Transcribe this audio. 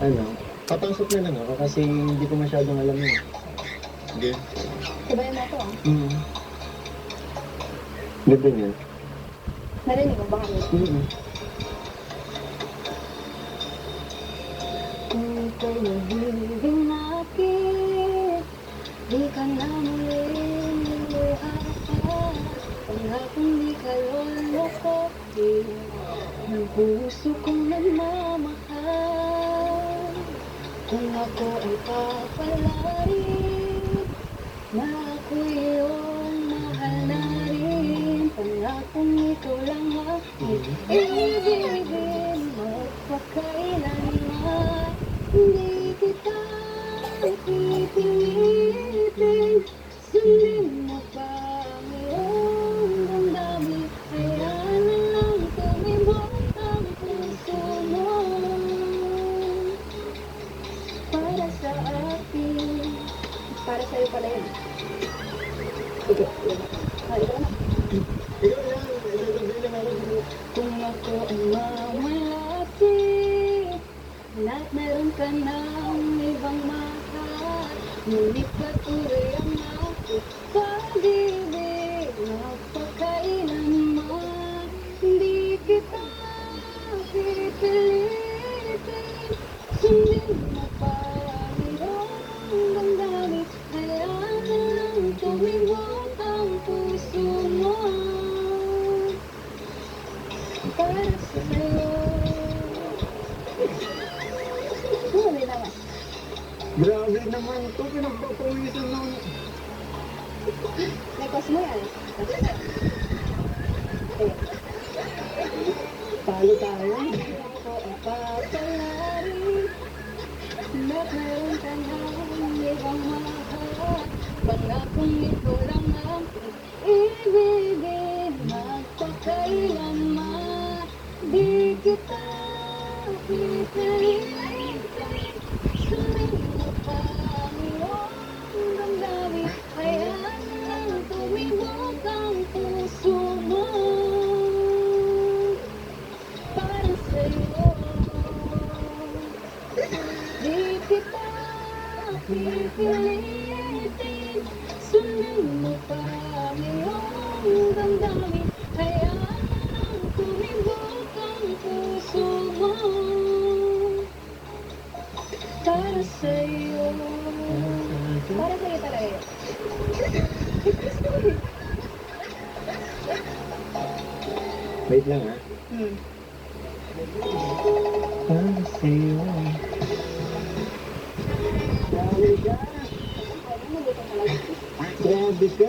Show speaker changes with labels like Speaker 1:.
Speaker 1: Ano, papasok na lang ako kasi hindi ko masyadong alam yun. Hindi.
Speaker 2: Sabayan mo ako ah.
Speaker 1: Ganda niya.
Speaker 2: Narinig mo ba kami? Kung ika'y nagiging akin, di ka na muling luluhapan. Pangakong di ka lulukotin ng puso kong nagmamahal. Kung ako ay papalarin na ako iyong mahal na rin. Pangakong ito lang ang ibigin magpakailanman. Hindi kita pipilitin, sundin mo pa ang iyong damdamin. Hayaan na lang tumibok ang puso mo para sa akin. Para sa'yo pala yun. Sige, yun. Ikaw na.
Speaker 1: Ikaw lang, sasabihin lang ako.
Speaker 2: Kung ako ay mamalaki at meron ka ng ibang mahal, ngunit patuloy ang ako pag-ibig. Magpakailanman, hindi kita pipilitin, sundin mo pa ang iyong damdamin. Hayaan na lang tumibok ang puso mo para sa'yo. Huli naman.
Speaker 1: Grabe naman to, pinagpapawisan naman.
Speaker 2: Nekos mo yan. Eh. Talo tayo. Ako ang papalarin na meron ka ng ibang mahal. Pangakong ito lang ang ibigin magpakailanman. Di kita pipilitin, sundin mo pa ang iyong damdamin. Hayaan lang tumibok ang puso mo para sa'yo. Di kita pipilitin, sundin mo pa ang iyong damdamin. Hayaan lang tumibok ang puso mo para sa'yo. Para sa'yo talaga yun.
Speaker 1: Wait lang ha. Para sa'yo. Grabe ka. Grabe ka.